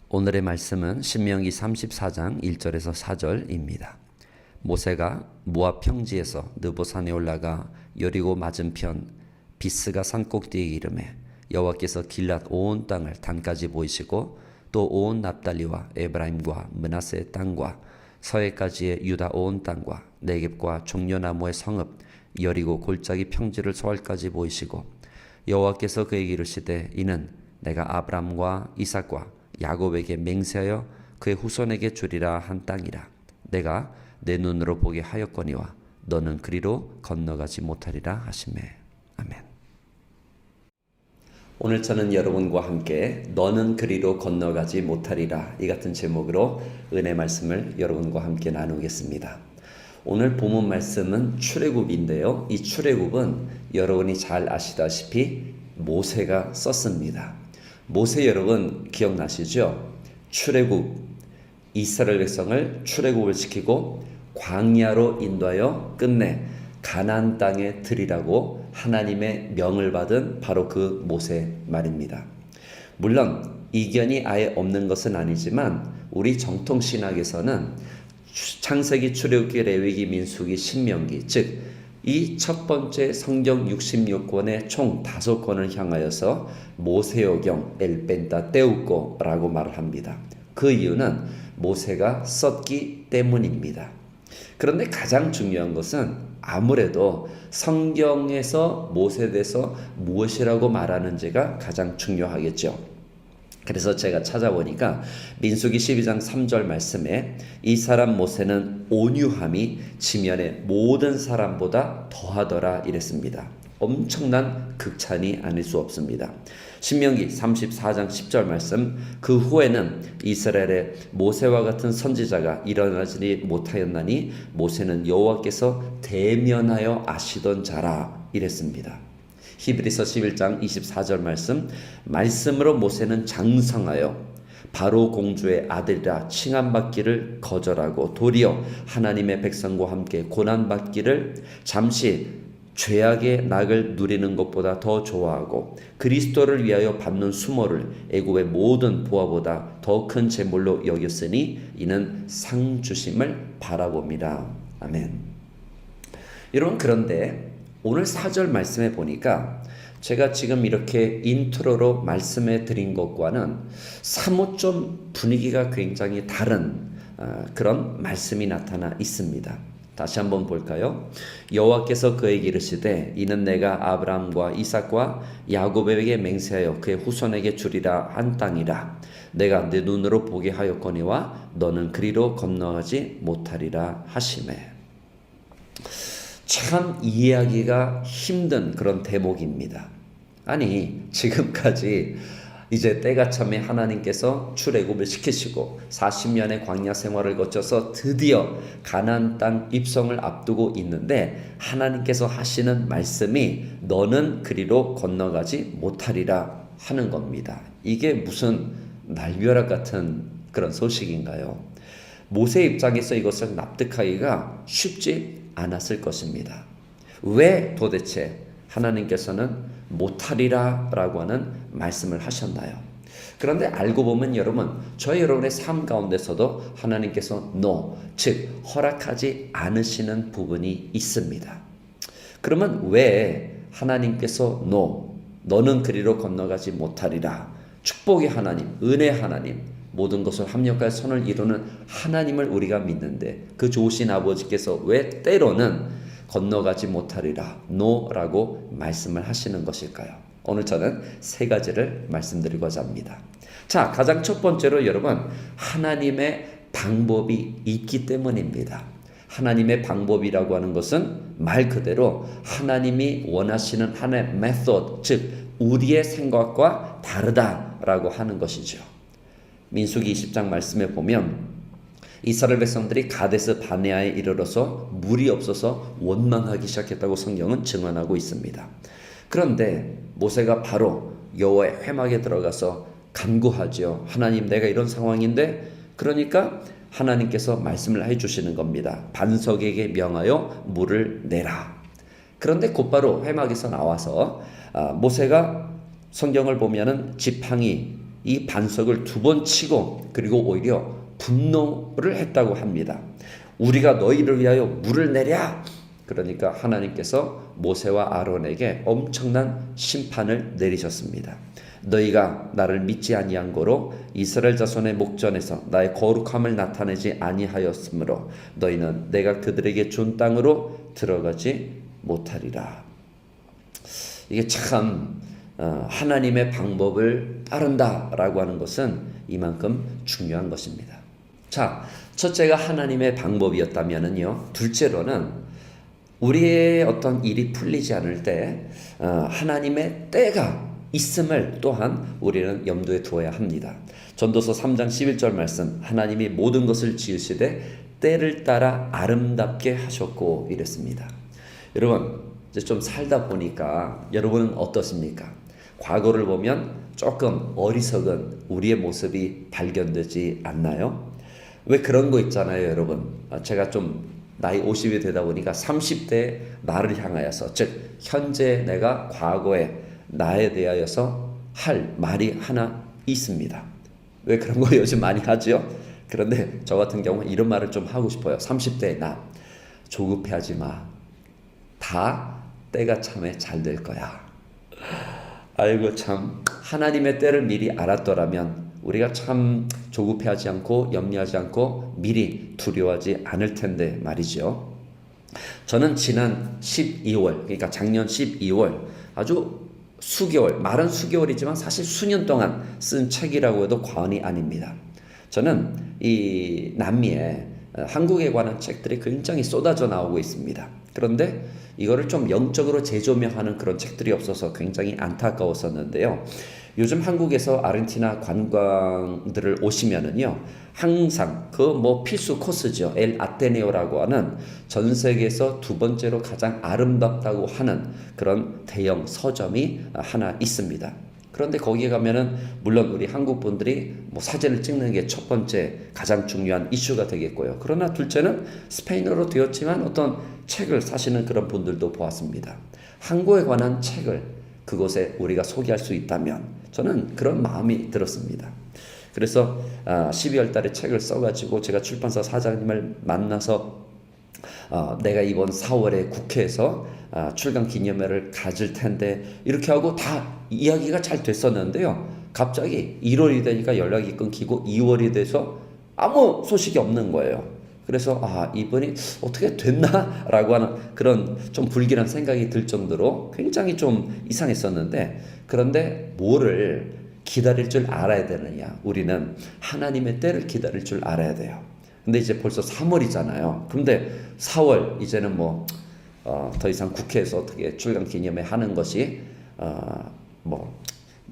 오늘의 말씀은 신명기 34장 1절에서 4절입니다. 모세가 모압 평지에서 느보산에 올라가 여리고 맞은편 비스가 산 꼭대기에 이르매 여호와께서 길랏 온 땅을 단까지 보이시고 또 온 납달리와 에브라임과 므낫세의 땅과 서해까지의 유다 온 땅과 네겝과 종려나무의 성읍 여리고 골짜기 평지를 서울까지 보이시고 여호와께서 그에게 이르시되 이는 내가 아브람과 이삭과 야곱에게 맹세하여 그의 후손에게 주리라 한 땅이라. 내가 내 눈으로 보게 하였거니와 너는 그리로 건너가지 못하리라 하시매. 아멘. 오늘 저는 여러분과 함께 너는 그리로 건너가지 못하리라 이 같은 제목으로 은혜 말씀을 여러분과 함께 나누겠습니다. 오늘 본문 말씀은 출애굽인데요. 이 출애굽은 여러분이 잘 아시다시피 모세가 썼습니다. 모세 여러분 기억나시죠? 출애굽, 이스라엘 백성을 출애굽을 시키고 광야로 인도하여 끝내 가나안 땅에 들이라고 하나님의 명을 받은 바로 그 모세 말입니다. 물론 이견이 아예 없는 것은 아니지만 우리 정통 신학에서는 창세기, 출애굽기, 레위기, 민수기, 신명기 즉 이 첫 번째 성경 66권의 총 5권을 향하여서 모세오경 엘펜타테우코라고 말을 합니다. 그 이유는 모세가 썼기 때문입니다. 그런데 가장 중요한 것은 아무래도 성경에서 모세에 대해서 무엇이라고 말하는지가 가장 중요하겠죠. 그래서 제가 찾아보니까 민수기 12장 3절 말씀에 이 사람 모세는 온유함이 지면의 모든 사람보다 더하더라 이랬습니다. 엄청난 극찬이 아닐 수 없습니다. 신명기 34장 10절 말씀 그 후에는 이스라엘에 모세와 같은 선지자가 일어나지 못하였나니 모세는 여호와께서 대면하여 아시던 자라 이랬습니다. 히브리서 11장 24절 말씀으로 모세는 장성하여 바로 공주의 아들이라 칭함받기를 거절하고 도리어 하나님의 백성과 함께 고난받기를 잠시 죄악의 낙을 누리는 것보다 더 좋아하고 그리스도를 위하여 받는 수모를 애굽의 모든 보화보다 더 큰 재물로 여겼으니 이는 상 주심을 바라봅니다. 아멘. 여러분 그런데 오늘 4절 말씀에 보니까 제가 지금 이렇게 인트로로 말씀해 드린 것과는 사뭇 좀 분위기가 굉장히 다른 그런 말씀이 나타나 있습니다. 다시 한번 볼까요? 여호와께서 그에게 이르시되 이는 내가 아브람과 이삭과 야곱에게 맹세하여 그의 후손에게 주리라 한 땅이라. 내가 내 눈으로 보게 하였거니와 너는 그리로 건너가지 못하리라 하시매. 참 이해하기가 힘든 그런 대목입니다. 아니 지금까지 이제 때가 참에 하나님께서 출애굽을 시키시고 40년의 광야 생활을 거쳐서 드디어 가나안 땅 입성을 앞두고 있는데 하나님께서 하시는 말씀이 너는 그리로 건너가지 못하리라 하는 겁니다. 이게 무슨 날벼락 같은 그런 소식인가요? 모세 입장에서 이것을 납득하기가 쉽지 않았을 것입니다. 왜 도대체 하나님께서는 못하리라 라고 하는 말씀을 하셨나요? 그런데 알고 보면 여러분, 저희 여러분의 삶 가운데서도 하나님께서 no, 즉 허락하지 않으시는 부분이 있습니다. 그러면 왜 하나님께서 no, 너는 그리로 건너가지 못하리라, 축복의 하나님, 은혜의 하나님, 모든 것을 합력하여 선을 이루는 하나님을 우리가 믿는데 그 좋으신 아버지께서 왜 때로는 건너가지 못하리라 노라고 말씀을 하시는 것일까요? 오늘 저는 3가지를 말씀드리고자 합니다. 자, 가장 첫 번째로 여러분, 하나님의 방법이 있기 때문입니다. 하나님의 방법이라고 하는 것은 말 그대로 하나님이 원하시는 하나의 메소드, 즉 우리의 생각과 다르다라고 하는 것이죠. 민수기 20장 말씀에 보면 이스라엘 백성들이 가데스 바네아에 이르러서 물이 없어서 원망하기 시작했다고 성경은 증언하고 있습니다. 그런데 모세가 바로 여호와의 회막에 들어가서 간구하죠. 하나님, 내가 이런 상황인데, 그러니까 하나님께서 말씀을 해주시는 겁니다. 반석에게 명하여 물을 내라. 그런데 곧바로 회막에서 나와서 모세가 성경을 보면은 지팡이 이 반석을 2번 치고 그리고 오히려 분노를 했다고 합니다. 우리가 너희를 위하여 물을 내랴. 그러니까 하나님께서 모세와 아론에게 엄청난 심판을 내리셨습니다. 너희가 나를 믿지 아니한 고로 이스라엘 자손의 목전에서 나의 거룩함을 나타내지 아니하였으므로 너희는 내가 그들에게 준 땅으로 들어가지 못하리라. 이게 참 하나님의 방법을 따른다라고 하는 것은 이만큼 중요한 것입니다. 자, 첫째가 하나님의 방법이었다면은요, 둘째로는 우리의 어떤 일이 풀리지 않을 때 하나님의 때가 있음을 또한 우리는 염두에 두어야 합니다. 전도서 3장 11절 말씀, 하나님이 모든 것을 지으시되 때를 따라 아름답게 하셨고 이랬습니다. 여러분, 이제 좀 살다 보니까 여러분은 어떻습니까? 과거를 보면 조금 어리석은 우리의 모습이 발견되지 않나요? 왜 그런 거 있잖아요, 여러분. 제가 좀 나이 50이 되다 보니까 30대 나를 향하여서, 즉 현재 내가 과거에 나에 대하여서 할 말이 하나 있습니다. 왜 그런 거 요즘 많이 하죠? 그런데 저 같은 경우는 이런 말을 좀 하고 싶어요. 30대 나 조급해하지 마. 다 때가 참에 잘 될 거야. 아이고 참, 하나님의 때를 미리 알았더라면 우리가 참 조급해하지 않고 염려하지 않고 미리 두려워하지 않을 텐데 말이죠. 저는 지난 12월, 그러니까 작년 12월 아주 수개월, 말은 수개월이지만 사실 수년 동안 쓴 책이라고 해도 과언이 아닙니다. 저는 이 남미에 한국에 관한 책들이 굉장히 쏟아져 나오고 있습니다. 그런데 이거를 좀 영적으로 재조명하는 그런 책들이 없어서 굉장히 안타까웠었는데요. 요즘 한국에서 아르헨티나 관광들을 오시면은요, 항상 그 필수 코스죠. 엘 아테네오라고 하는 전 세계에서 2번째로 가장 아름답다고 하는 그런 대형 서점이 하나 있습니다. 그런데 거기에 가면은 물론 우리 한국 분들이 사진을 찍는 게 첫 번째 가장 중요한 이슈가 되겠고요. 그러나 둘째는 스페인어로 되었지만 어떤 책을 사시는 그런 분들도 보았습니다. 한국에 관한 책을 그곳에 우리가 소개할 수 있다면 저는 그런 마음이 들었습니다. 그래서 12월 달에 책을 써가지고 제가 출판사 사장님을 만나서 내가 이번 4월에 국회에서 출간 기념회를 가질 텐데 이렇게 하고 다 이야기가 잘 됐었는데요. 갑자기 1월이 되니까 연락이 끊기고 2월이 돼서 아무 소식이 없는 거예요. 그래서 이번이 어떻게 됐나? 라고 하는 그런 좀 불길한 생각이 들 정도로 굉장히 좀 이상했었는데, 그런데 뭐를 기다릴 줄 알아야 되느냐? 우리는 하나님의 때를 기다릴 줄 알아야 돼요. 근데 이제 벌써 3월이잖아요. 근데 4월 이제는 더 이상 국회에서 어떻게 출간 기념회 하는 것이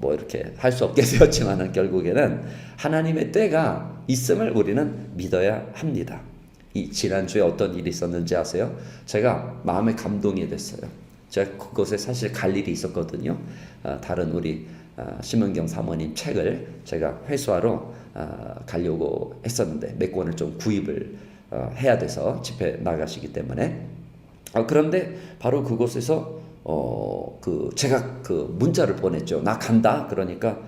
이렇게 할 수 없게 되었지만은 결국에는 하나님의 때가 있음을 우리는 믿어야 합니다. 이 지난주에 어떤 일이 있었는지 아세요? 제가 마음에 감동이 됐어요. 제가 그곳에 사실 갈 일이 있었거든요. 다른 우리 심은경 사모님 책을 제가 회수하러 가려고 했었는데 몇 권을 좀 구입을 해야 돼서 집회 나가시기 때문에 그런데 바로 그곳에서 제가 문자를 보냈죠. 나 간다. 그러니까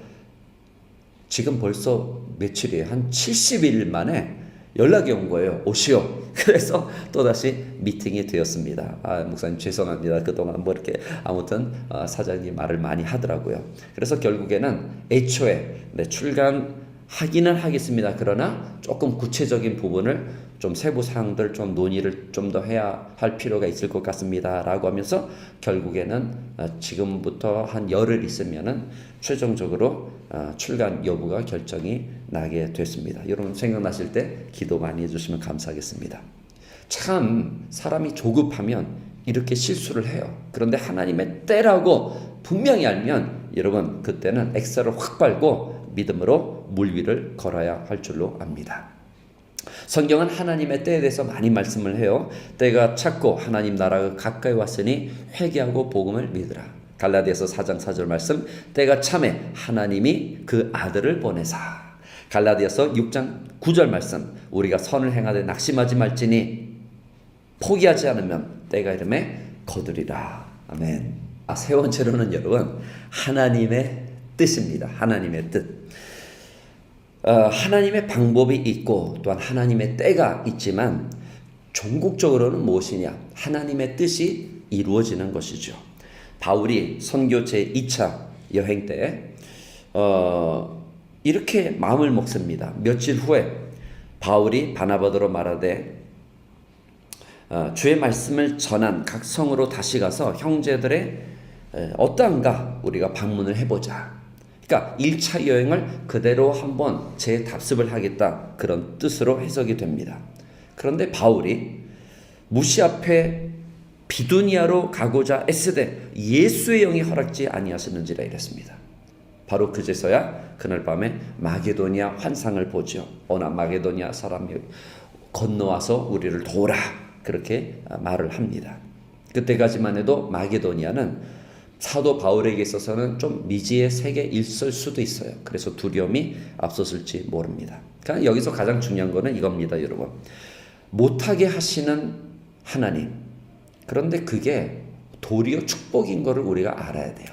지금 벌써 며칠이에요. 한 70일 만에 연락이 온 거예요. 오시오. 그래서 또다시 미팅이 되었습니다. 목사님 죄송합니다. 그동안 이렇게 아무튼 사장님 말을 많이 하더라고요. 그래서 결국에는 애초에 출간하기는 하겠습니다. 그러나 조금 구체적인 부분을 좀 세부 사항들 좀 논의를 좀 더 해야 할 필요가 있을 것 같습니다. 라고 하면서 결국에는 지금부터 한 열흘 있으면은 최종적으로 출간 여부가 결정이 나게 됐습니다. 여러분 생각나실 때 기도 많이 해주시면 감사하겠습니다. 참 사람이 조급하면 이렇게 실수를 해요. 그런데 하나님의 때라고 분명히 알면 여러분 그때는 엑셀을 확 밟고 믿음으로 물 위를 걸어야 할 줄로 압니다. 성경은 하나님의 때에 대해서 많이 말씀을 해요. 때가 찼고 하나님 나라가 가까이 왔으니 회개하고 복음을 믿으라. 갈라디아서 4장 4절 말씀, 때가 참에 하나님이 그 아들을 보내사. 갈라디아서 6장 9절 말씀, 우리가 선을 행하되 낙심하지 말지니 포기하지 않으면 때가 이름에 거두리라. 아멘. 세 번째로는 여러분 하나님의 뜻입니다. 하나님의 뜻. 하나님의 방법이 있고 또한 하나님의 때가 있지만 종국적으로는 무엇이냐? 하나님의 뜻이 이루어지는 것이죠. 바울이 선교 제2차 여행 때 이렇게 마음을 먹습니다. 며칠 후에 바울이 바나바더로 말하되 주의 말씀을 전한 각 성으로 다시 가서 형제들의 어떠한가 우리가 방문을 해보자. 그러니까 1차 여행을 그대로 한번 재답습을 하겠다, 그런 뜻으로 해석이 됩니다. 그런데 바울이 무시 앞에 비두니아로 가고자 애쓰되 예수의 영이 허락지 아니하셨는지라 이랬습니다. 바로 그제서야 그날 밤에 마게도니아 환상을 보죠. 어느 마게도니아 사람이 건너와서 우리를 도우라, 그렇게 말을 합니다. 그때까지만 해도 마게도니아는 사도 바울에게 있어서는 좀 미지의 세계일설 수도 있어요. 그래서 두려움이 앞섰을지 모릅니다. 그러니까 여기서 가장 중요한 거는 이겁니다, 여러분. 못하게 하시는 하나님. 그런데 그게 도리어 축복인 거를 우리가 알아야 돼요.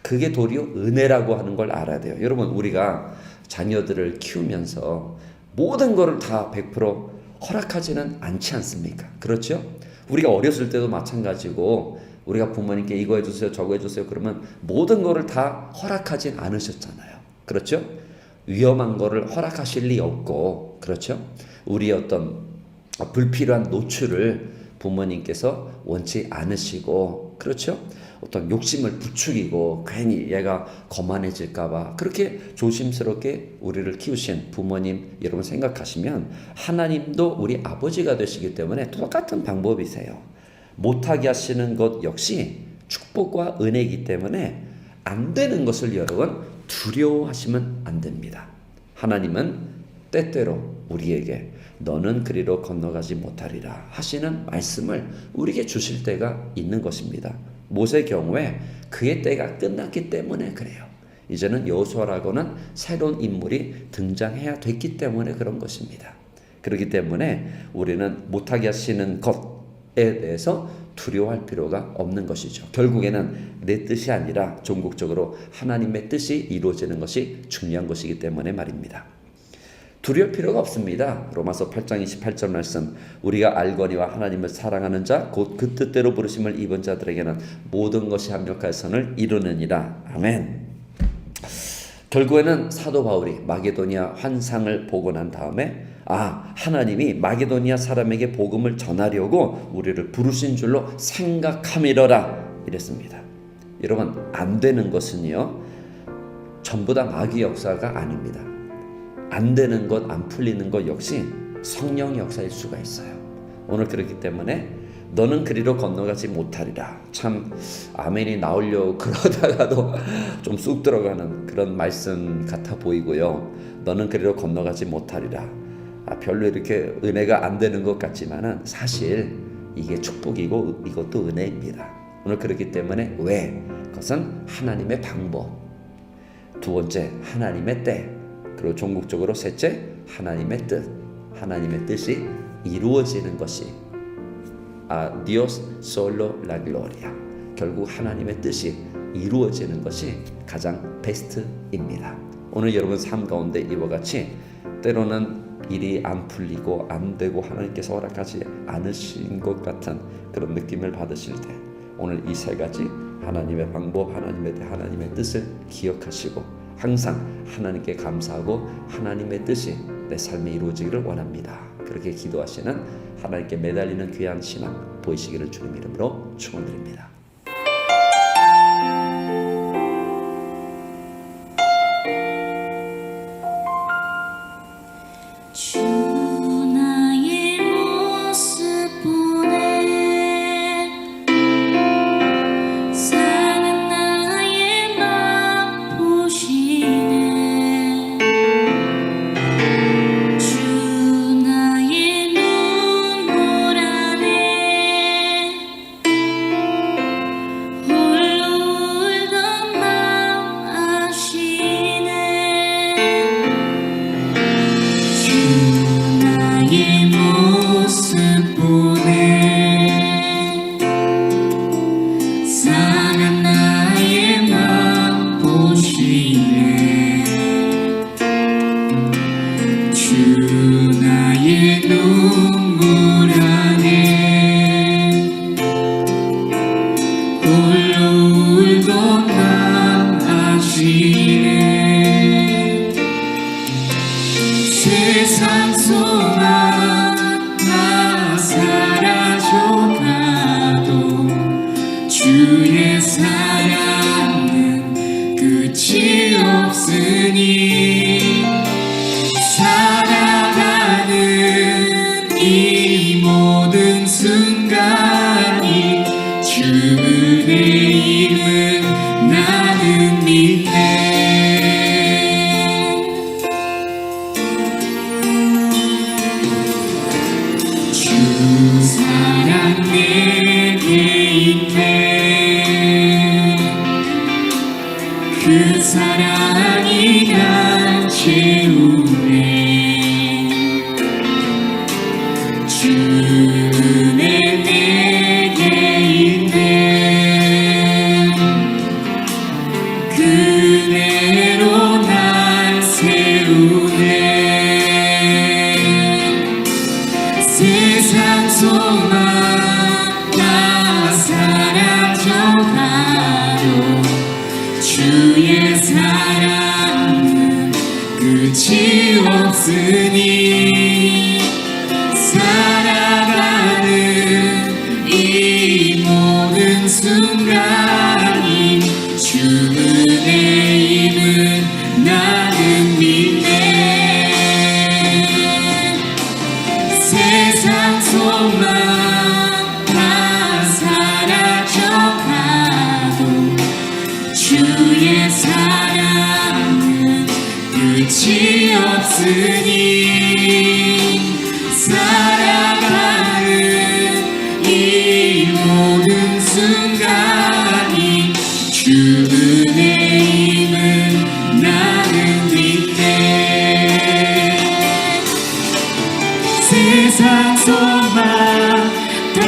그게 도리어 은혜라고 하는 걸 알아야 돼요. 여러분, 우리가 자녀들을 키우면서 모든 거를 다 100% 허락하지는 않지 않습니까? 그렇죠? 우리가 어렸을 때도 마찬가지고 우리가 부모님께 이거 해주세요, 저거 해주세요 그러면 모든 거를 다 허락하진 않으셨잖아요. 그렇죠? 위험한 거를 허락하실 리 없고, 그렇죠? 우리 어떤 불필요한 노출을 부모님께서 원치 않으시고, 그렇죠? 어떤 욕심을 부추기고 괜히 얘가 거만해질까봐 그렇게 조심스럽게 우리를 키우신 부모님 여러분 생각하시면 하나님도 우리 아버지가 되시기 때문에 똑같은 방법이세요. 못하게 하시는 것 역시 축복과 은혜이기 때문에 안 되는 것을 여러분 두려워하시면 안 됩니다. 하나님은 때때로 우리에게 너는 그리로 건너가지 못하리라 하시는 말씀을 우리에게 주실 때가 있는 것입니다. 모세의 경우에 그의 때가 끝났기 때문에 그래요. 이제는 여호수아라고는 새로운 인물이 등장해야 됐기 때문에 그런 것입니다. 그렇기 때문에 우리는 못하게 하시는 것에 대해서 두려워할 필요가 없는 것이죠. 결국에는 내 뜻이 아니라 종국적으로 하나님의 뜻이 이루어지는 것이 중요한 것이기 때문에 말입니다. 두려울 필요가 없습니다. 로마서 8장 28절 말씀, 우리가 알거니와 하나님을 사랑하는 자 곧 그 뜻대로 부르심을 입은 자들에게는 모든 것이 합력하여 선을 이루느니라. 아멘. 결국에는 사도 바울이 마게도니아 환상을 보고 난 다음에 하나님이 마게도니아 사람에게 복음을 전하려고 우리를 부르신 줄로 생각함이러라 이랬습니다. 여러분, 안 되는 것은요 전부 다 마귀 역사가 아닙니다. 안 되는 것, 안 풀리는 것 역시 성령의 역사일 수가 있어요. 오늘 그렇기 때문에 너는 그리로 건너가지 못하리라. 참 아멘이 나오려고 그러다가도 좀 쑥 들어가는 그런 말씀 같아 보이고요. 너는 그리로 건너가지 못하리라. 별로 이렇게 은혜가 안 되는 것 같지만은 사실 이게 축복이고 이것도 은혜입니다. 오늘 그렇기 때문에 왜? 그것은 하나님의 방법. 두 번째, 하나님의 때. 그리고 종국적으로 셋째, 하나님의 뜻. 하나님의 뜻이 이루어지는 것이 Dios solo la gloria. 결국 하나님의 뜻이 이루어지는 것이 가장 베스트입니다. 오늘 여러분 삶 가운데 이와 같이 때로는 일이 안 풀리고 안 되고 하나님께서 허락하지 않으신 것 같은 그런 느낌을 받으실 때 오늘 이 세 가지 하나님의 방법, 하나님의 뜻을 기억하시고 항상 하나님께 감사하고 하나님의 뜻이 내 삶에 이루어지기를 원합니다. 그렇게 기도하시는 하나님께 매달리는 귀한 신앙 보이시기를 주님 이름으로 축원드립니다. 세상 소망 다 사라져가도 주의 사랑은 끝이 없으니 살아가는 이 모든 순간이 주 은혜임을 나는 믿네. 주 사랑 내게 있네. 그 사랑이 날 채우네. 주 은혜 내게 있네. 그 은혜로 날 세우네. 세상 소망 다 사라져가도 주의 사랑은 끝이 없으니 살아가는 이 모든 순간이 주 은혜임을 나는 믿네. 세상 소망 다 사라져가도 주의 사랑은 끝이 없으니 살아가는 이 모든 순간이 주 은혜임을 나는 믿네. 세상 소망 다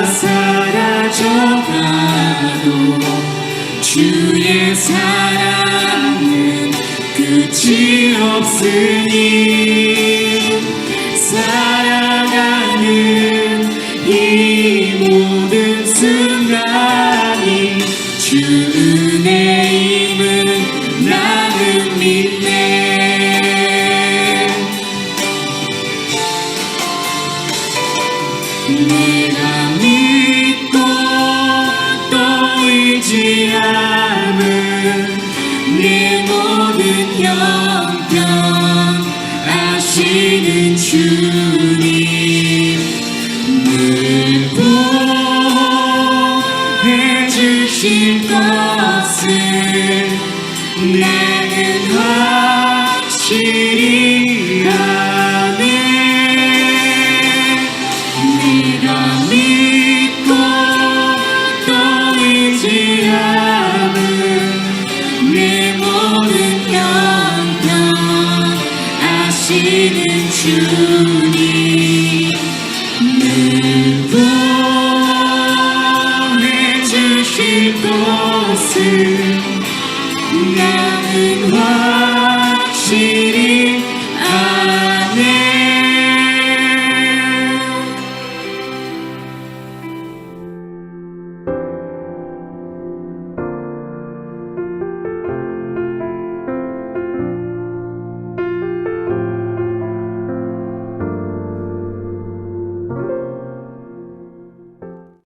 사라져가도 주의 사랑은 끝이 없으니 살아가는 이 모든 순간이 주 은혜임을 나는 믿네. 내가 믿고 또 의지함은 내 모든 형편 아시는 주님 늘 보호해 주실 것을 나는 확실히 아네. 내가 믿고 또 의지함은 내 모든 형편 아시는 주님 늘 보호해 주실 것을 나는